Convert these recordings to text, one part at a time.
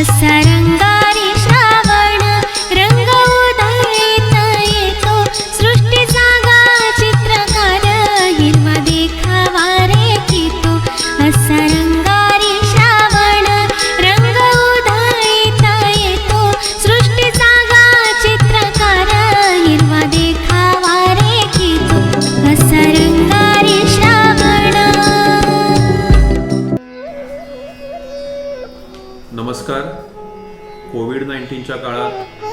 असा रंगारी श्रावण रंग उधळीत येतो सृष्टी जागा चित्रकार हिरवा देखावा रेखितो असा रंगारी श्रावण रंग उधळीत येतो सृष्टी जागा चित्रकार हिरवा देखावा रेखितो असा रंगारी श्रावण. नमस्कार. कोविड-19च्या काळात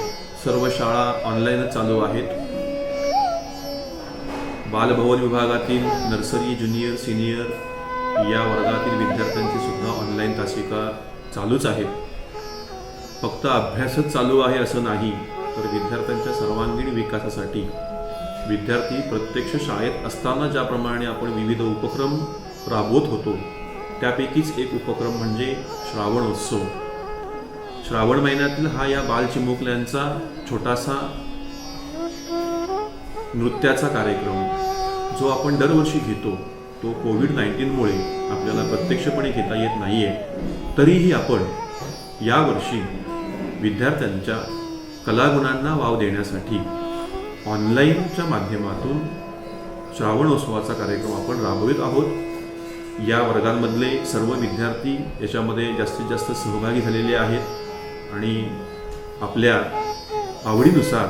सर्व शाळा ऑनलाईनच चालू आहेत. बालभवन विभागातील नर्सरी, ज्युनियर, सिनियर या वर्गातील विद्यार्थ्यांची सुद्धा ऑनलाईन तासिका चालूच आहेत. फक्त अभ्यासच चालू आहे असं नाही, तर विद्यार्थ्यांच्या सर्वांगीण विकासासाठी विद्यार्थी प्रत्यक्ष शाळेत असताना ज्याप्रमाणे आपण विविध उपक्रम राबवत होतो त्यापैकीच एक उपक्रम म्हणजे श्रावणोत्सव. श्रावण महिन्यातील हा या बालचिमुकल्यांचा छोटासा नृत्याचा कार्यक्रम जो आपण दरवर्षी घेतो तो कोविड-19मुळे आपल्याला प्रत्यक्षपणे घेता येत नाही आहे. तरीही आपण यावर्षी विद्यार्थ्यांच्या कलागुणांना वाव देण्यासाठी ऑनलाईनच्या माध्यमातून श्रावणोत्सवाचा कार्यक्रम आपण राबवित आहोत. या वर्गांमधले सर्व विद्यार्थी याच्यामध्ये जास्तीत जास्त सहभागी झालेले आहेत आणि आपल्या आवडीनुसार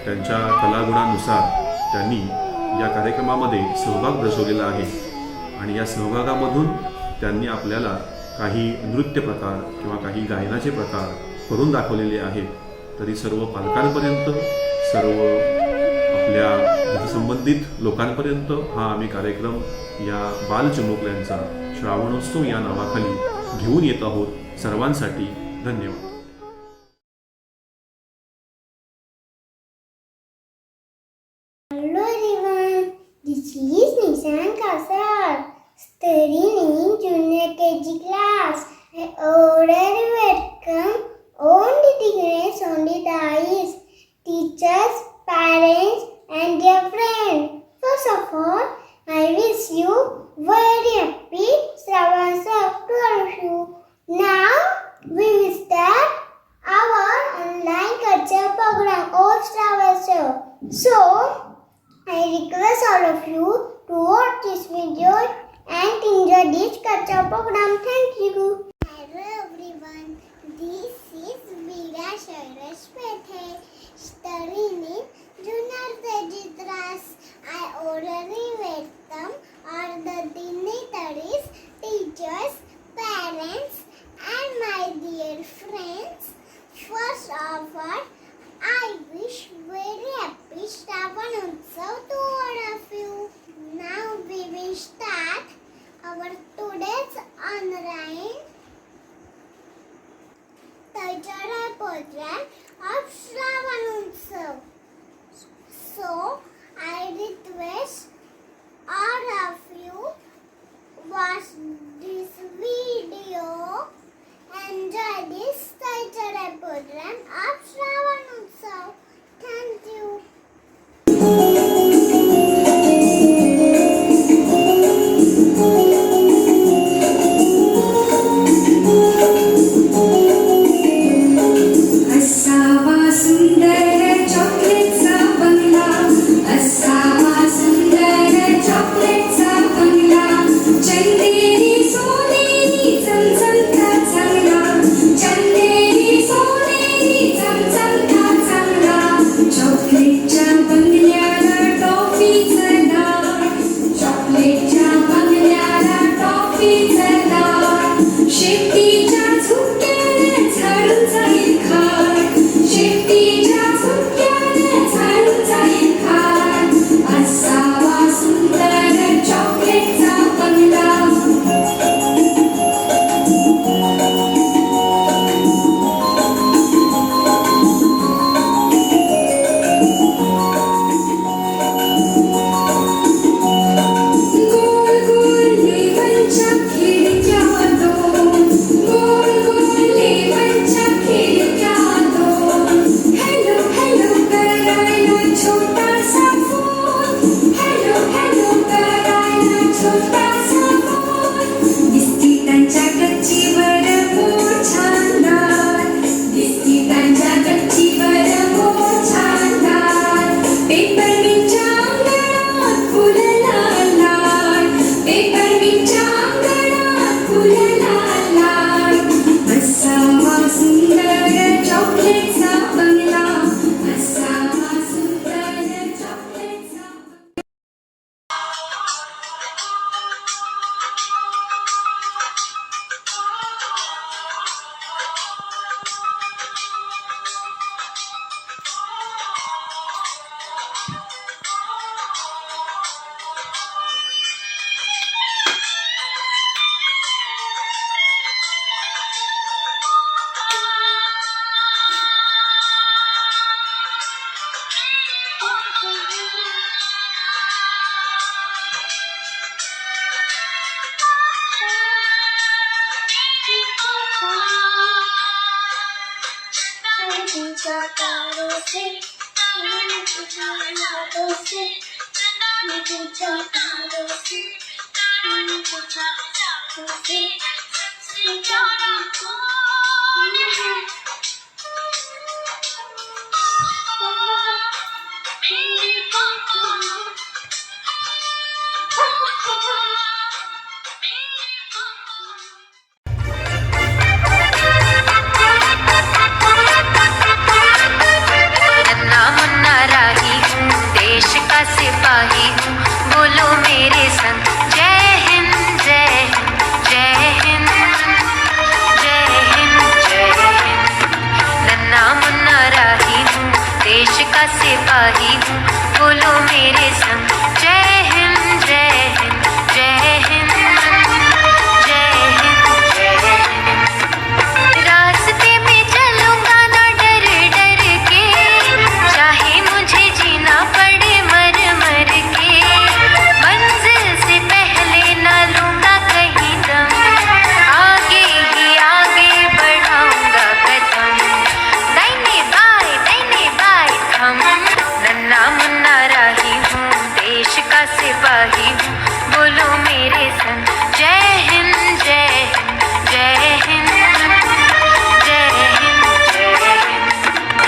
त्यांच्या कलागुणानुसार त्यांनी या कार्यक्रमामध्ये सहभाग दर्शवलेला आहे आणि या सहभागामधून त्यांनी आपल्याला काही नृत्य प्रकार किंवा काही गायनाचे प्रकार करून दाखवलेले आहेत. तरी सर्व पालकांपर्यंत, सर्व आपल्या संबंधित लोकांपर्यंत हा आम्ही कार्यक्रम या बालचिमुकल्यांचा श्रावणोत्सव या नावाखाली घेऊन येत आहोत. सर्वांसाठी धन्यवाद. Hello everyone, this is Nishan Kasar, studying in junior KG class. I already welcome all the degrees on the dais, teachers, parents and their friends. First of all, I wish you very happy Shravanotsav to all of you. Now we will start our online culture program of Shravanotsav. So, I request all of you to watch this video and enjoy this culture program. Thank you. Hello everyone, this is Veera Shailesh Pethe, studying in Junior KG class. I already welcome all the dignitaries, teachers, parents and my dear friends. First of all, I wish very happy Shravanotsav to all of you. Now we will start our today's online cultural program of Shravanotsav. So I request all of you पूछा तारों से, मैंने पूछा यादों से, मैंने पूछा तारों से, मैंने पूछा यादों से, बेचारा कौन है? मेरे पापा, मेरे पापा। नन्ना मुन्ना राही हूँ, देश का सिपाही हूँ, बोलो मेरे संग जय हिंद जय हिंद जय हिंद जय हिंद जय हिंद। नन्ना मुन्ना राही हूँ, देश का सिपाही हूँ, बोलो मेरे संग जय हिंद जय हिंद जय हिंद जय हिंद जय हिंद। रास्ते में चलूंगा ना डर डर के, चाहे मुझे जीना पड़े मर मर के, मंजिल से पहले ना लूंगा कहीं दम, आगे ही आगे बढ़ाऊंगा कदम, दाहिने बाएं थम। नन्ना मुन्ना राही हूँ, देश का सिपाही हूँ, बोलो मेरे संग जय हिंद जय हिंद जय हिंद जय हिंद जय हिंद।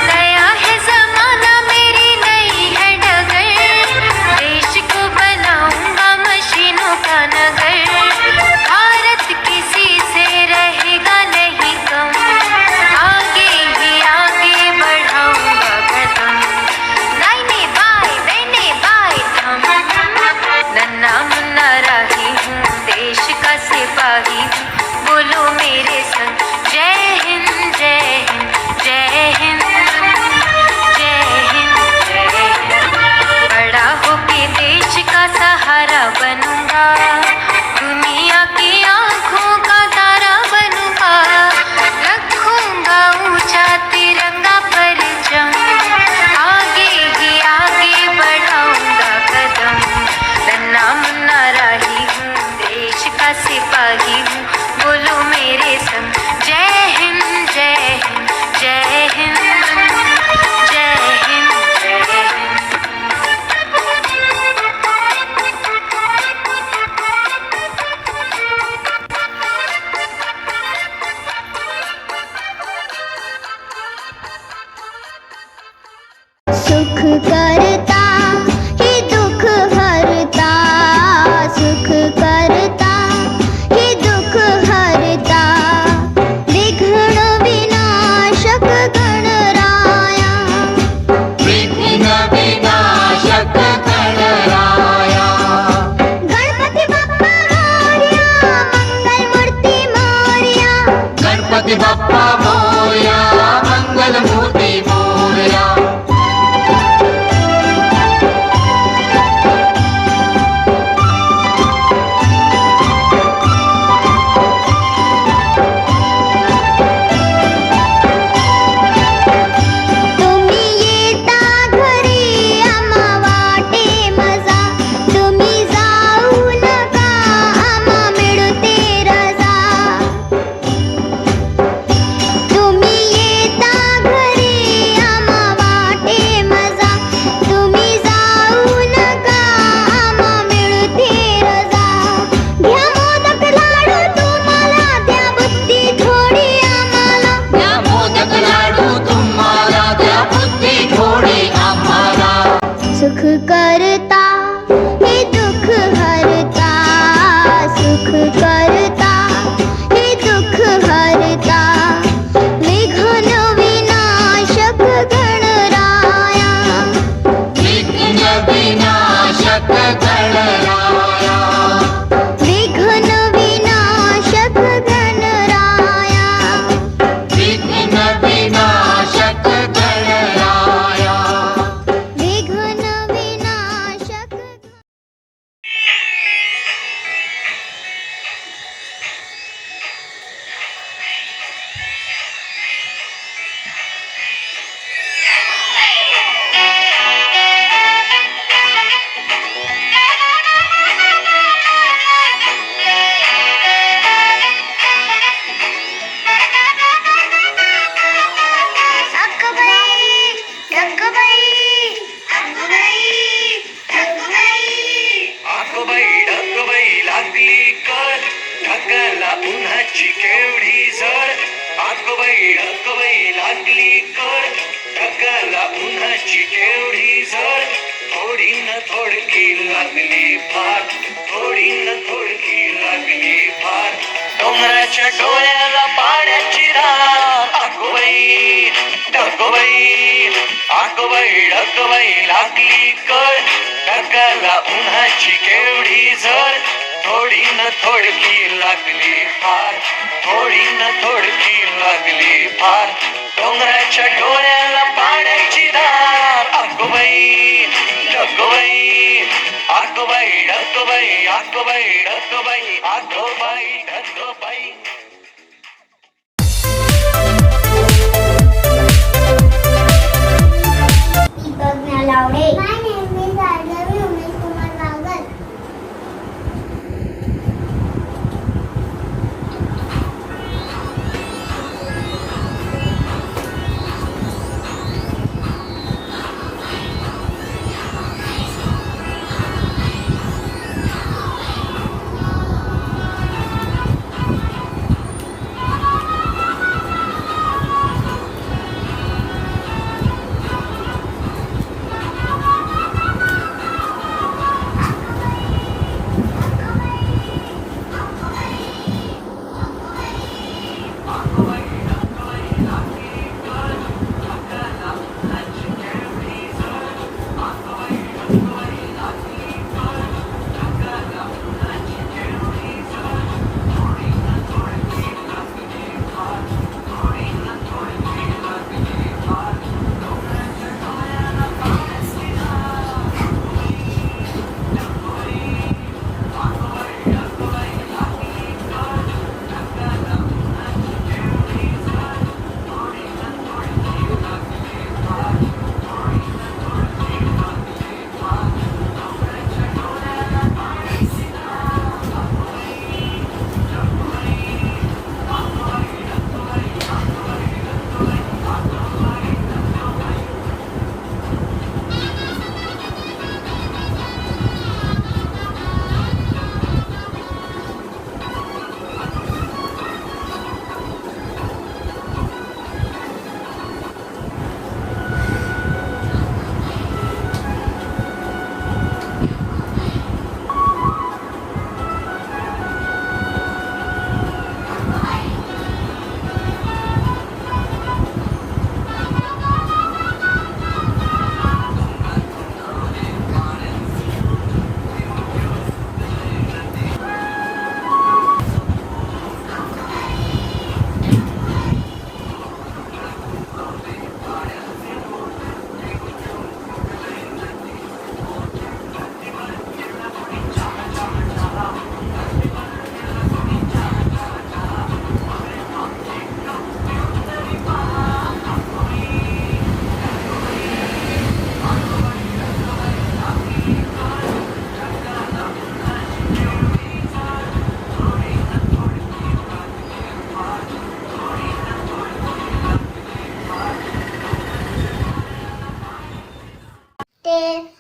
नया है जमाना मेरी नई है डगर, देश को बनाऊंगा मशीनों का नगर, भारत किसी से रहेगा नहीं कम, आगे ही आगे बढ़ाऊंगा कदम, दाहिने बाएं थम। नन्ना मुन्ना राही हूँ, देश का सिपाही हूँ, बोलो मेरे संग जय हिंद जय हिंद जय हिंद जय हिंद जय हिंद। बड़ा होके देश का सहारा बनूंगा, दुनिया की आंखों का तारा बनूंगा, रखूंगा ऊंचा तिरंगा परचम, आगे ही आगे बढ़ाऊंगा कदम। नन्ना मुन्ना राही हूँ, देश का सिपाही हूँ, बोलो मेरे संग जय हिंद जय हिंद जय हिंद जय हिंद जय हिंद। सुख करता ही दुख हरता, सुख करता ही दुख हरता, विघ्न विनाशक गणराया, विघ्न विनाशक गणराया। गणपति बप्पा मोरया, मंगल मूर्ति मोरया, गणपति बप्पा मोरया, मंगल मूर्ति मोरया। तुम्ही येता घरी आम्हा वाटे मजा, तुम्ही जाऊ नका आम्हा मिळते रजा, तुम्ही येता घरी आम्हा वाटे मजा, तुम्ही जाऊ नका आम्हा मिळते रजा, घ्या मोदक लाडू तुम्हाला, द्या बुद्धी थोडी आम्हाला, द्या मोदक लाडू तुम्हाला, द्या बुद्धी थोडी आम्हाला। सुख करता हे दुख हरता, सुख करता हे दुख हरता, विघ्न विनाशक गणराया, विघ्न विनाशक गणराया, विघ्न विनाशक गणराया, विघ्न विनाशक गणराया। विघ्न विनाशक ढगाला उन्हाची केवढी झळ अगबाई लागली कळ ढगाला उन्हाची केवढी झळ थोडी न थोडकी लागली फार थोडी न थोडकी लागली फार डोंगराच्या डोळ्याला पाण्याची धार अगबाई ढगबाई लागली कळ ढगाला उन्हाची केवढी झळ थोडी न थोडकी लागली फार थोडी न थोडकी लागली फार डोंगराच्या डोळ्याला पाण्याची धार अगबाई ढगबाई Deepak Nalawade. My name is Arjavi Umesh Kumar Bagal.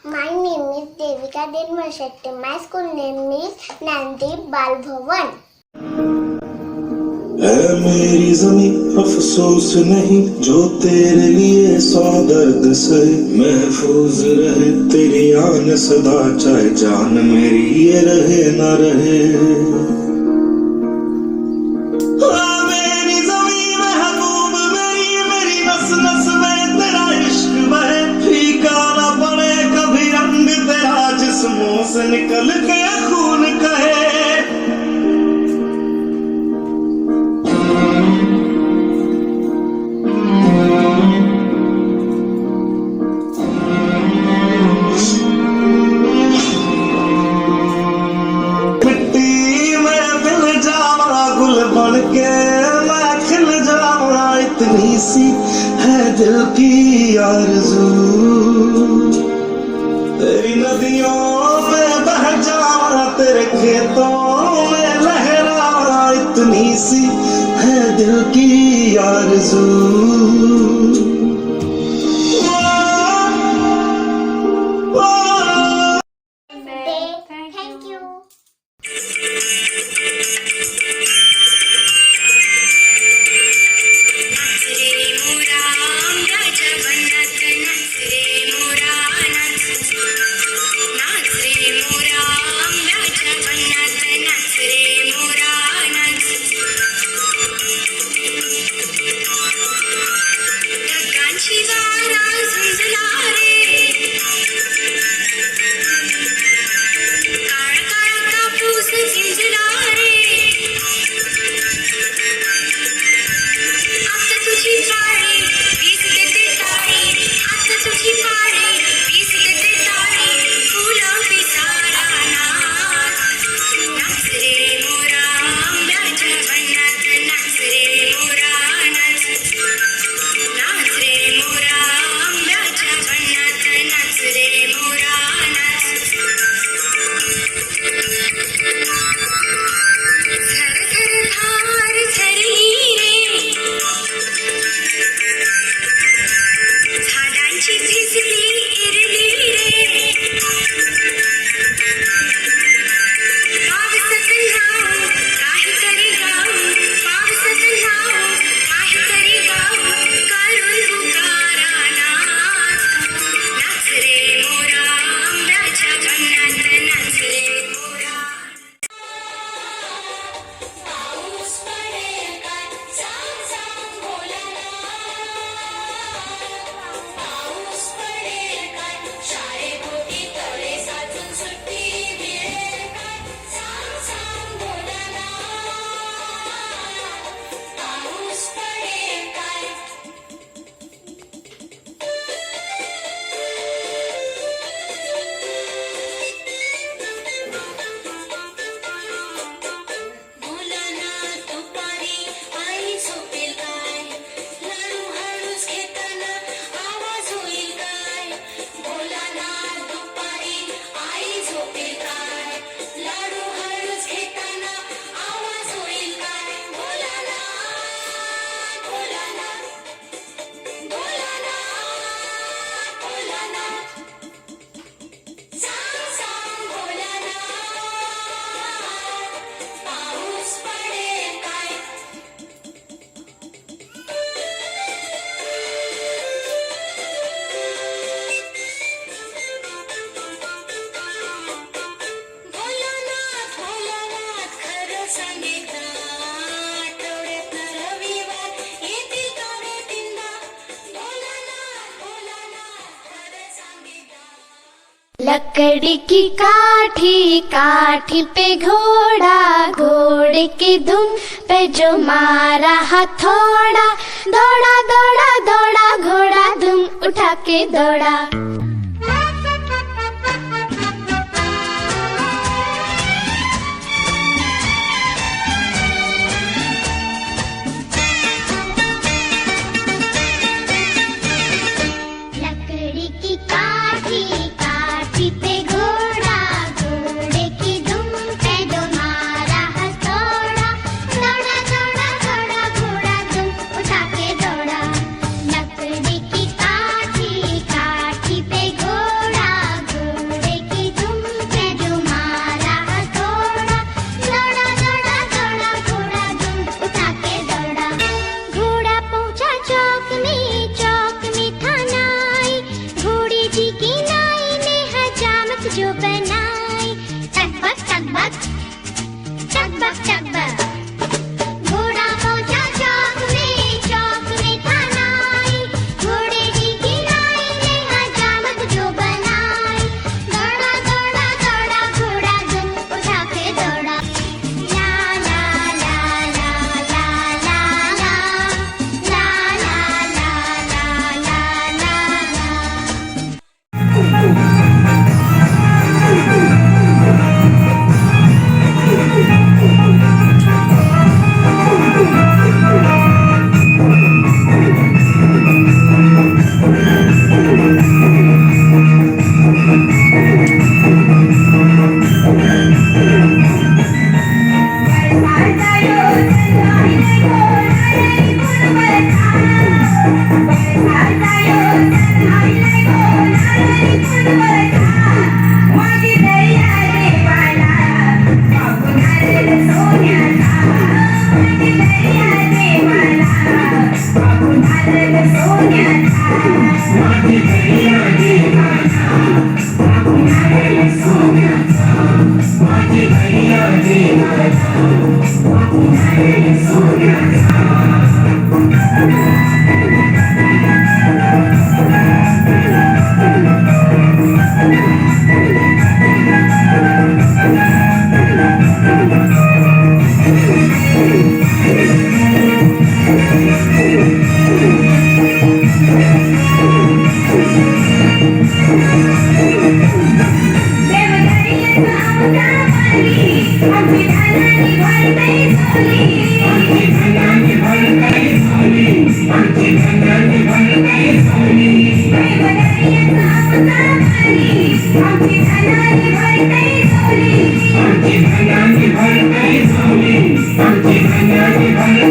My name is Devika Denmashetty. My school name is Nandeep Bal Bhavan. है मेरी जमीन अफसोस नहीं जो तेरे लिए सौ दर्द से महफूज रहे तेरी आन सदा चाहे जान मेरी ये रहे न रहे मेरी जमीन महबूब मेरी नस नस में तेरा इश्क बहे फीका ना पड़े कभी रंग तेरा जिस्मों से निकल के खून कहे इतनी सी है दिल की आरज़ू तेरी नदियों में बह जाना तेरे खेतों में लहराना इतनी सी है दिल की आरज़ू Thank you. लकड़ी की काठी काठी पे घोड़ा, घोड़े की धुन पे जो मारा हथौड़ा, दौड़ा दौड़ा दौड़ा घोड़ा धुम उठा के दौड़ा। लकड़ी की काठी काठी पे घोड़ा, घोड़े की धुन पे जो मारा हथौड़ा, दौड़ा दौड़ा दौड़ा घोड़ा धुम उठा के दौड़ा। लकड़ी की काठी काठी पे घोड़ा, घोड़े की धुन पे जो मारा हथौड़ा, दौड़ा दौड़ा दौड़ा घोड़ा धुम उठा के दौड़ा। घोड़ा पहुंचा चौक में था नाई, घोड़ी जी की नाई ने हजामत जो बनाई, टकबक टकबक टकबक टकबक। घोड़ा पहुंचा चौक में था नाई, घोड़े जी की नाई ने हजामत जो बनाई, दौड़ा दौड़ा दौड़ा घोड़ा धुम उठा के दौड़ा। ला ला ला ला ला ला ला ला ला ला ला ला ला। Thank you.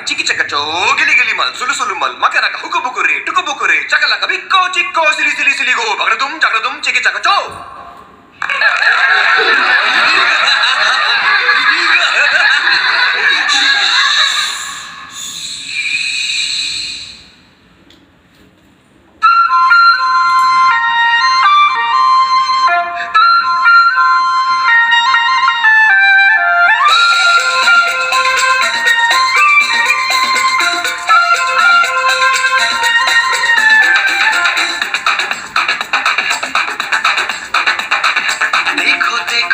चिकी चकचो गिली गिली मल सुलु सुलु मल मका नका हुकु बुकु रे टुकु बुकु रे चकला का बिक्को चिक्को सिली सिली सिली गो जागरदुम चिकी चकचो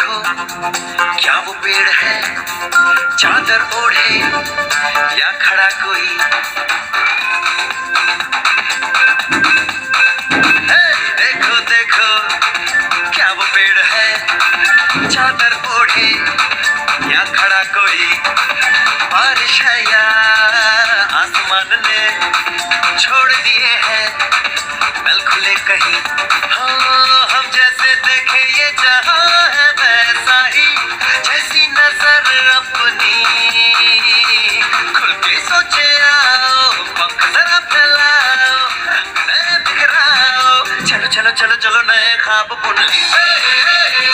क्या वो पेड़ है चादर ओढ़े या खड़ा कोई देखो देखो क्या वो पेड़ है चादर ओढ़े या खड़ा कोई बारिश है या आसमान ने छोड़ दिए हैं नल खुले कहीं हम जैसे देखे ये जहां है वैसा ही जैसी नजर अपनी खुल के सोचे आओ पंख जरा फैलाओ नए बिखराओ चलो चलो चलो चलो नए ख्वाब बुन ले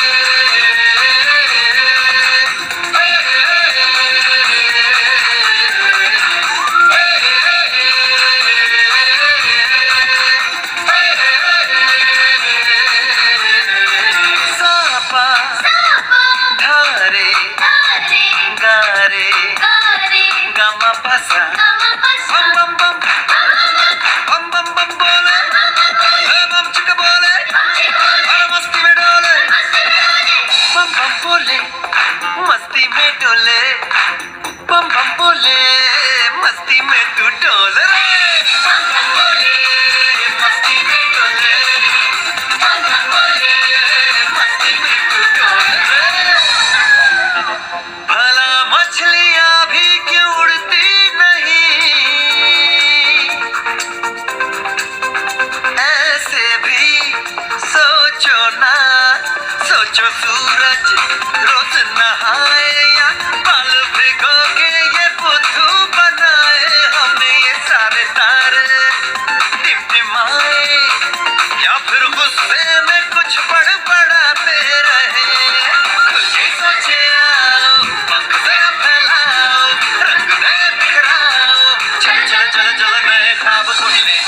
मस्ती में डोले बम बम बोले मस्ती में तू डोल रे बम बम बोले मस्ती में डोले बम बम बोले मस्ती में तू डोल रे भला मछलियां भी क्यों उड़ती नहीं ऐसे भी सोचो ना सोचो सूरज रोज नहाए या बाल भिगो के ये बुद्धू बनाए हमें ये सारे तारे टिमटिमाए या फिर गुस्से में कुछ बड़बड़ाते रहे खुल के सोचे आओ पंख जरा फैलाओ रंग नए बिखराओ चलो चलो चलो चलो नए ख्वाब बुन ले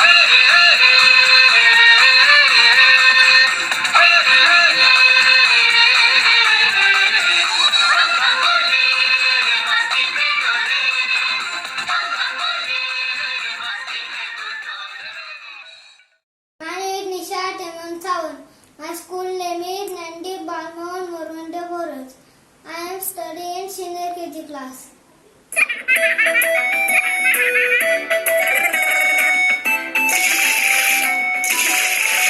My name is Nisha Teman Sawan. My school name is Nandi Balmohan Morwande Boraj. I am studying in senior KG class.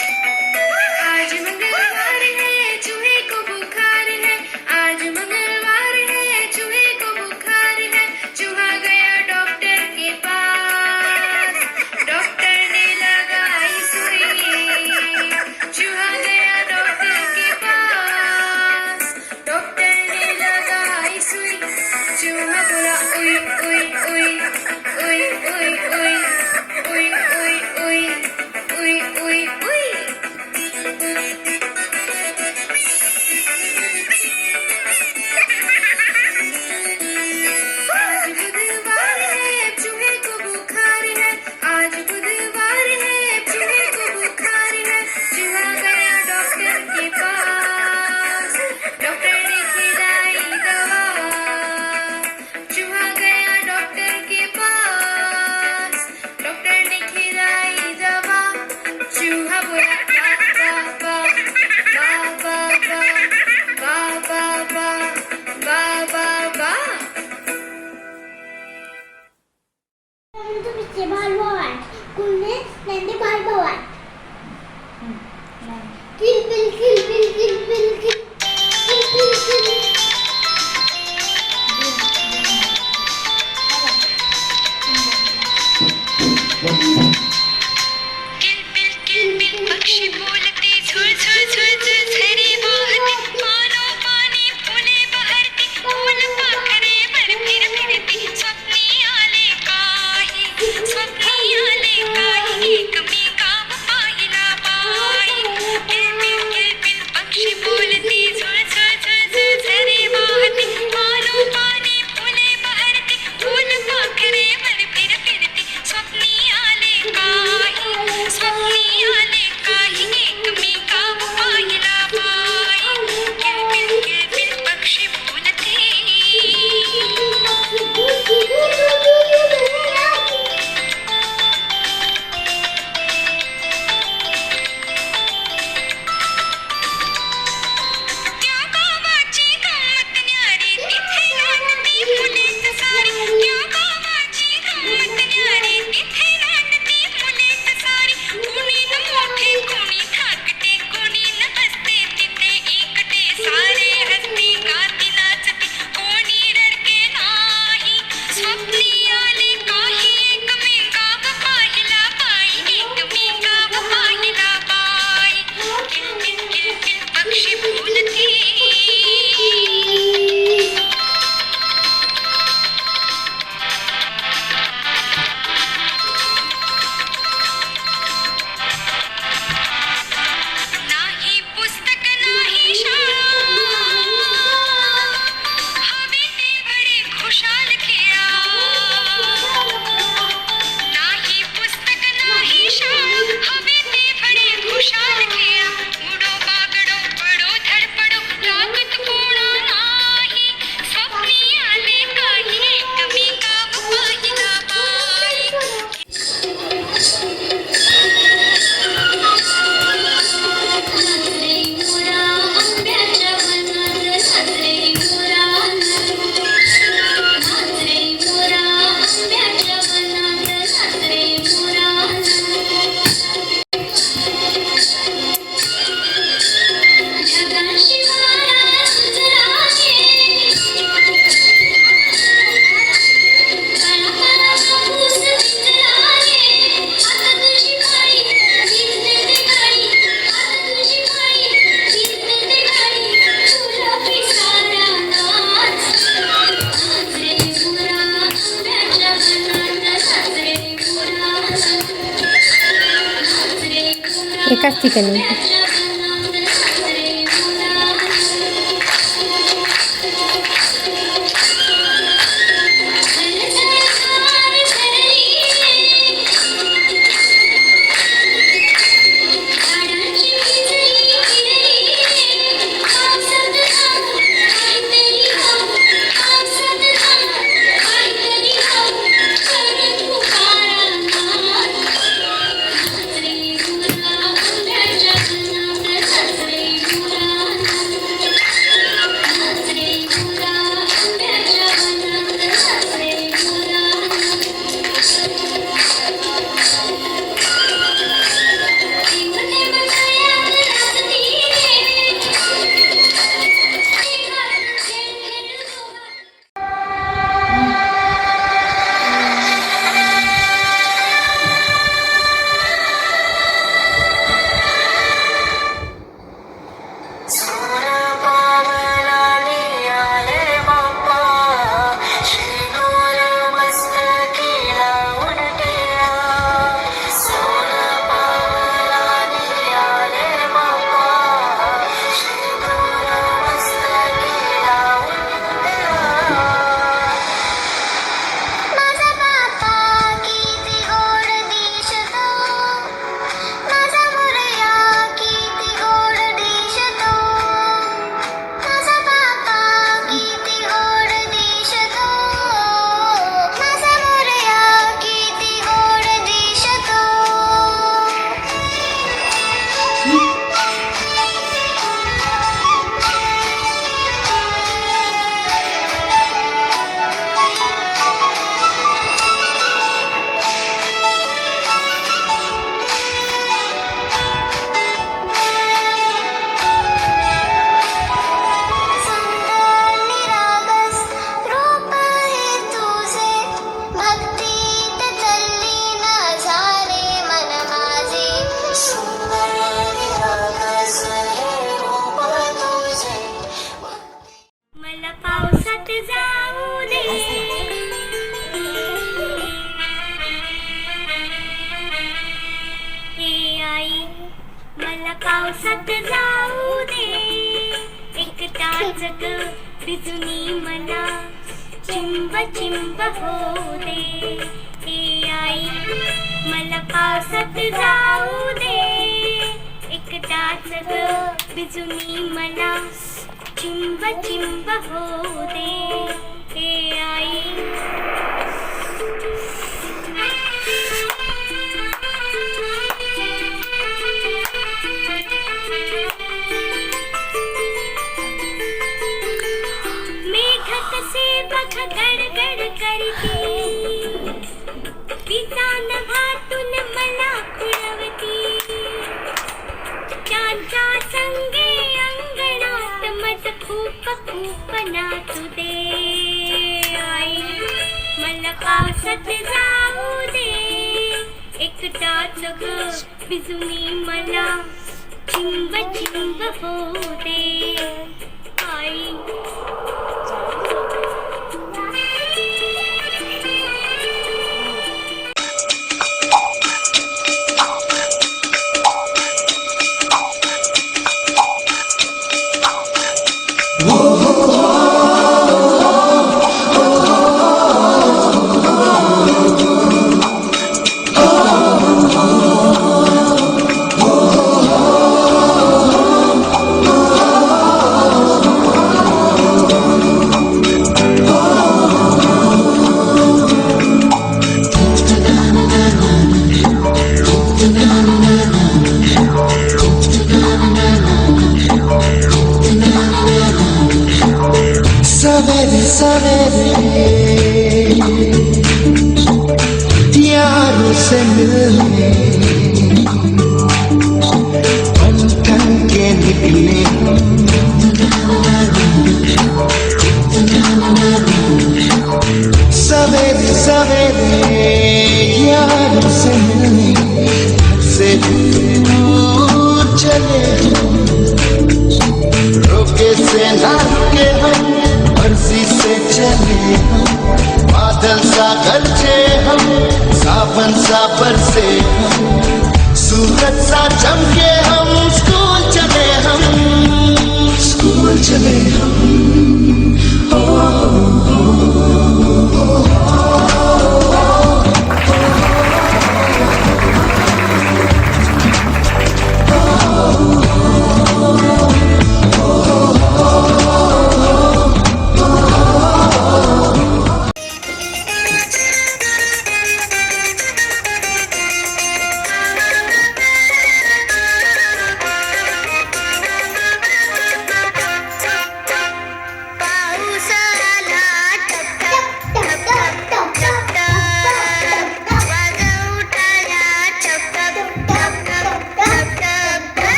आज मंगलवार है चूहे को बुखार है आज मंगलवार है चूहे को बुखार है चूहा गया डॉक्टर के पास डॉक्टर ने लगाई सुई चूहा गया डॉक्टर के पास डॉक्टर ने लगाई सुई चूहा बोला उई उई उई उई उई उई उई उई उई उई उई आज बुधवार है चूहे को बुखार है आज बुधवार है चूहे को बुखार है चूहा गया डॉक्टर के पास डॉक्टर ने खिलाई दवा चूहा गया डॉक्टर के पास डॉक्टर ने खिलाई दवा चूहा बोला बा बा बा बा बा बा बा बा बा तो पीछे बाल भगवान स्कूल में नंदी बाल भगवान किल बिल किल बिल किल बिल किल किल बिल किल किलबिल पक्षी बोलते झुल झुल झुल झुल झरी बहती मानो पानी फूले बहरती फूल पाखरे पर फिर फिरती स्वप्नी आले एकाच ठिकाणी. माझा बापा किती गोड दिसतो, माझा मुरया किती गोड दिसतो, माझा बापा किती गोड दिसतो, माझा मुरया किती गोड दिसतो. सुंदर निरागस रूप हे तुझे, भक्तीत तल्लीन झाले मन माझे. सुंदर निरागस हे रूप तुझे, मला पावसात जाऊ दे. हे आई मला पावसात जाऊ दे, एकटाच ग भिजुनी मला चिंब चिंब होऊ दे. हे आई मला पावसात जाऊ दे, एकटाच ग भिजुनी मला चिंब चिंब होऊ दे. हे आई मेघ कसे बघ गडगड करते, विजा नभातून मला कुळवती, त्यांच्या संगे अंगणात मज खूप खूप नाचू दे. आई मला पावसात जाऊ दे, एकटाच ग भिजुनी मला चिंब चिंब होऊ दे. आई सवेरे सवेरे यारों से मिलने बन ठन के निकले सवेरे सवेरे यारों से मिलने घर से दूर चले रोके से ना रुके हम, मर्जी से चले हम, बादल सा गरजे हम, सावन सा बरसे हम, सूरज सा चमके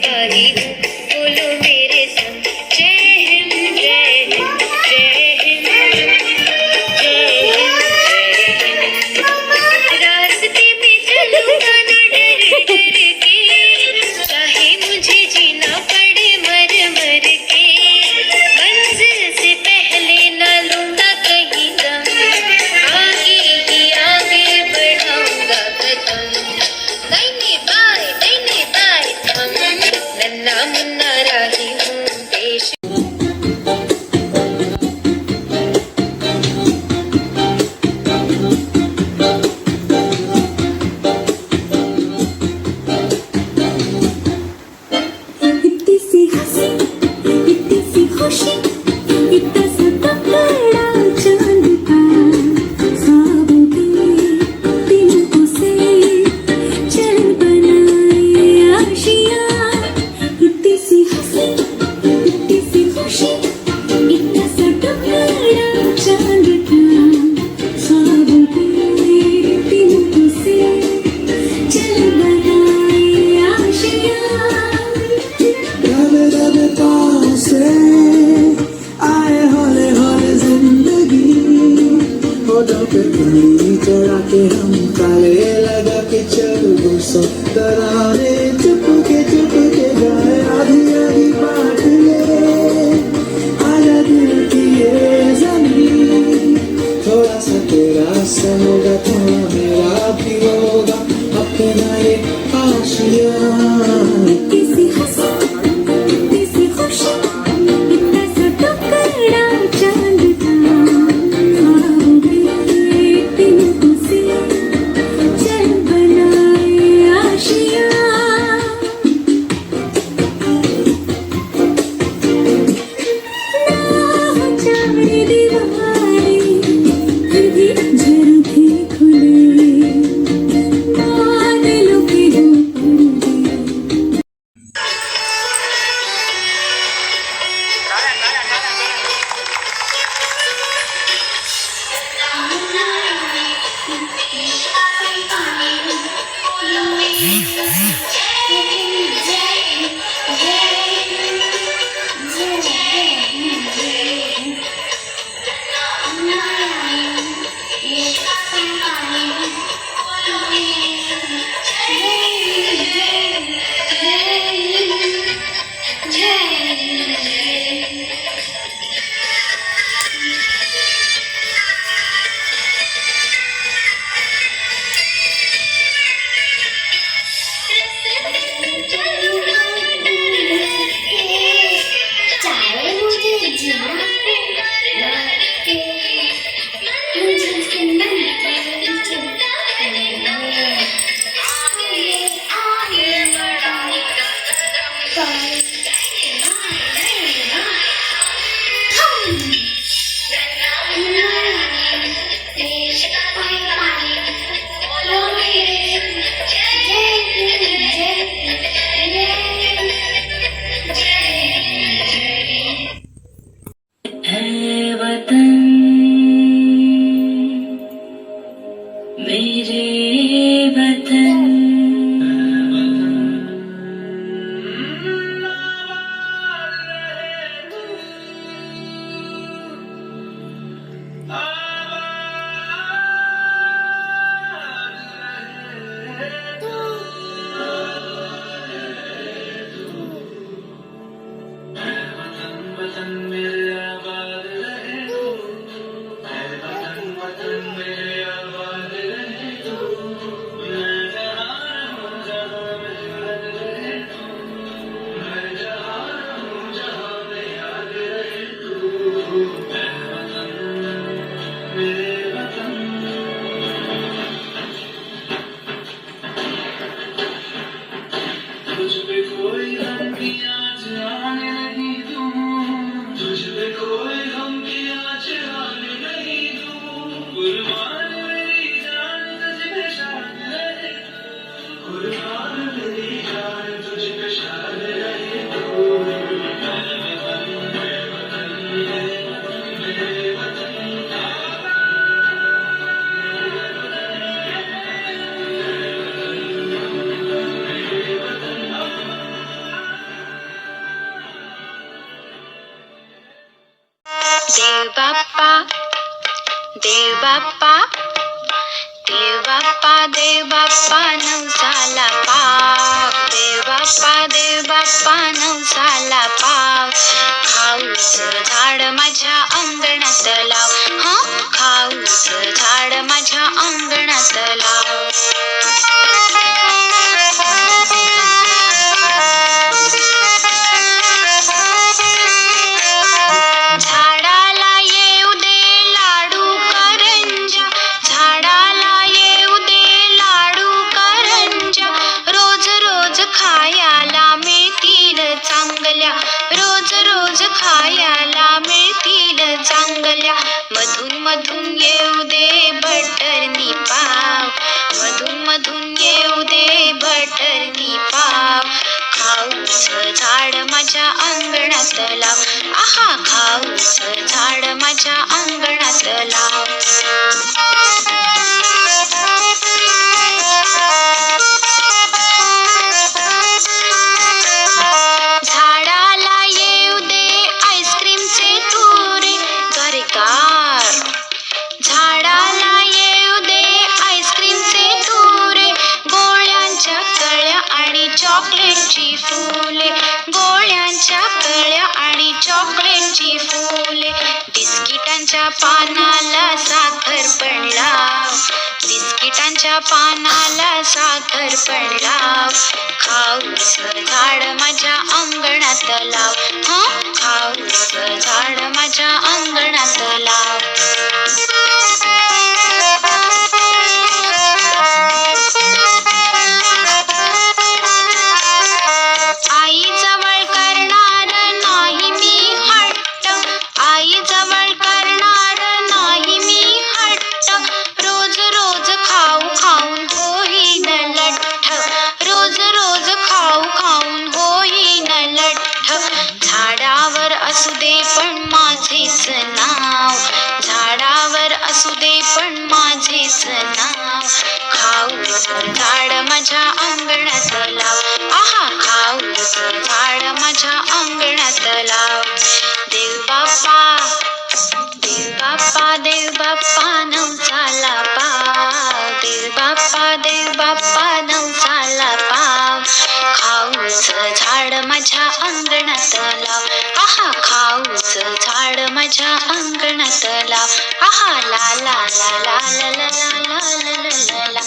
सिपाही हूँ, बोलो मेरे संग जय हिंद जय हिंद जय हिंद जय हिंद जय हिंद। रास्ते में चलूंगा ना डर डर के, चाहे मुझे जीना पड़े मर मर के, मंजिल से पहले ना लूंगा कहीं दम, आगे ही आगे बढ़ाऊंगा कदम। दाहिने बाएं हम नन्ना मुन्ना राही हूँ देश। इतनी सी हंसी इतनी सी खुशी इतना सा तगड़ा चांद का, ख्वाबों के तिनकों से चल बनाए आशियाँ। इतनी सी हंसी इतनी सी खुशी इतना सा तगड़ा चांद का, ख्वाबों के तिनकों से चल बनाए आशियाँ। रब रब पाँव से आए हौले हौले जिंदगी, होठों पे खड़ी चढ़ा के हम ताले लगा के चल गुस्सा तराने चुपके गाए आधी आधी बात ले। आजा दिल की ये जमीन, थोड़ा सा तेरा सा होगा थोड़ा मेरा भी होगा, अपना ये आशियाँ। इतनी सी हंसी इतनी सी खुशी इतना सा टुकड़ा चांद का, ख्वाबों के तिनकों से चल बनाए आशियाँ। ना हो चार दीवारें फिर भी झरोखे खुले, बादलों के दो पर्दे। चाहे मुझे जीना है वतन मेरे वतन। देव बाप्पा देव बाप्पा देव बाप्पा देव बाप्पा नवसाला पाव देव बाप्पा नवसाला पाव खाऊचं झाड माझ्या अंगणात लाव खाऊचं झाड माझ्या अंगणात लाव झाडाला येऊ दे लाडू करंजा झाडाला येऊ दे लाडू करंजा रोज रोज खायला मिळतील चांगल्या रोज रोज खायला मिळतील चांगल्या मधून मधून येऊ दे बटरनी पाव मधून मधून येऊ दे बटरनी पाव खाऊचं झाड माझ्या अंगणात लाव खाऊचं झाड माझ्या अंगणात लाव झाडाला येऊ दे आईस्क्रीमचे तुरे गारगार झाडाला येऊ दे आईस्क्रीमचे तुरे गोळ्यांच्या कळ्या आणि चॉकलेटची फुले गोळ्यांच्या कळ्या आणि चॉकलेटची फुले बिस्किटांच्या पानाला साखर पण लाव बिस्किटांच्या पानाला साखर पण लाव खाऊचं झाड माझ्या अंगणात लाव खाऊचं झाड माझ्या अंगणात लाव आई जवळ करणार नाही मी हट्ट आई जवळ करणार नाही मी हट्ट रोज रोज खाऊ खाऊन होईन लठ्ठ रोज रोज खाऊ खाऊन होईन लठ्ठ झाडावर असू दे पण माझेच नाव झाडावर असू दे पण माझेच नाव खाऊचं झाड माझ्या अंगणात लाव खाऊचं झाड माझ्या अंगणात लाव देव बाप्पा देव बाप्पा नवसाला पाव देव बाप्पा नवसाला पाव खाऊचं झाड माझ्या अंगणात लाव खाऊचं झाड माझ्या अंगणात लाव ला ला ला ला ला ला ला ला ला ला ला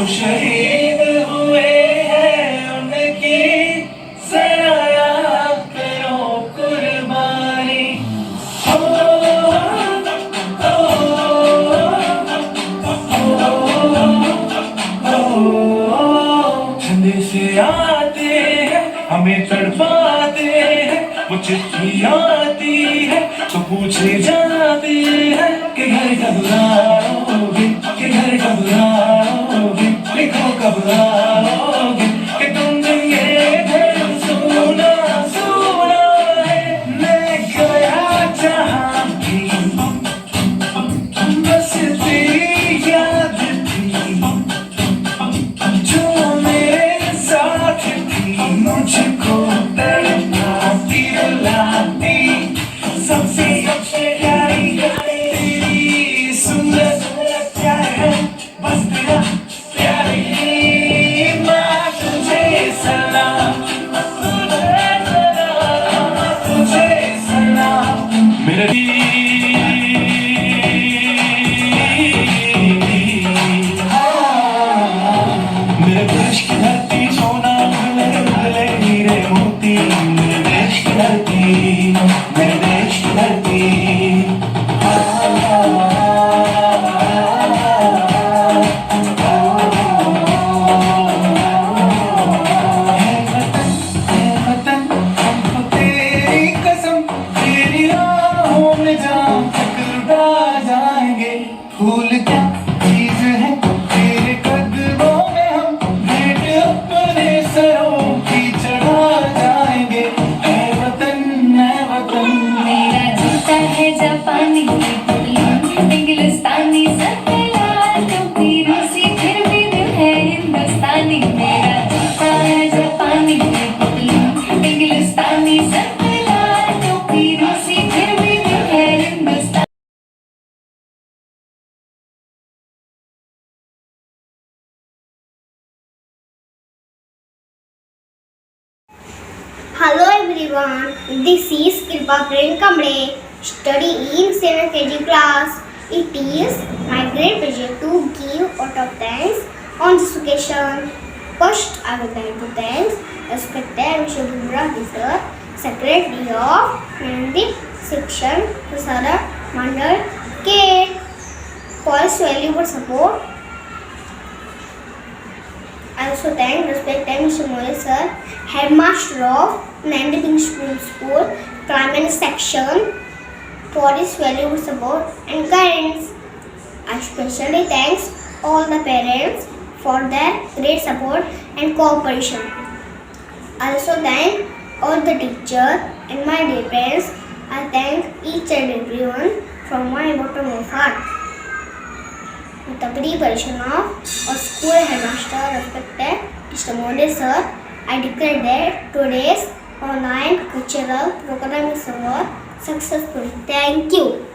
शहीद हुए हैं उनकी सराया करो कुर्बानी संदेश आते हैं हमें तड़पाते हैं वो चिट्ठी आती है तो पूछे जाते हैं कि घर कब आओगे कि घर कब आओगे लिखो कब आओगे कि तुमने ये घर सुना सुना है मैं गया जहाँ भी बस तेरी याद थी जो मेरे साथ थी मुझको तड़पाती रुलाती सबसे प्यारी तेरी सुंदर प्यार है बस तेरा प्यारी माँ तुझे सलाम तुझे सलाम मेरे देश की धरती सोना भले हीरे मोती मेरे देश की धरती मेरे देश की धरती घूम जाम टकरा जाएंगे भूल क्या चीज है तेरे कदमों में हम भेंट अपने सरों की चढ़ा जाएंगे ऐ वतन मेरा जूता है जापानी इंग्लिस्तानी सफेद टोपी रूसी फिर भी दिल है हिंदुस्तानी मेरा जूता है जापानी इंग्लिस्तानी सफेद टोपी रूसी फिर भी दिल है Hindustani Hello everyone, this is Kirpa Prem Kamble, studying 7th KG class. It is my great pleasure to give out of thanks on this occasion. First, I would like to thank respected Mr. Bumrah sir, Secretary of Nandik Section, Prasada Mandal K, for his valuable support. I also thank respected Mr. Moore sir, Headmaster of Nandi Pink School, Primary Section, for his valuable support and guidance. I especially thanks all the parents for their great support and cooperation. I also thank all the teachers and my dear parents. I thank each and everyone from my bottom of heart. With the preparation of our school headmaster, respected Mr. Mode sir, I declare that today's online cultural program is over successfully. Thank you.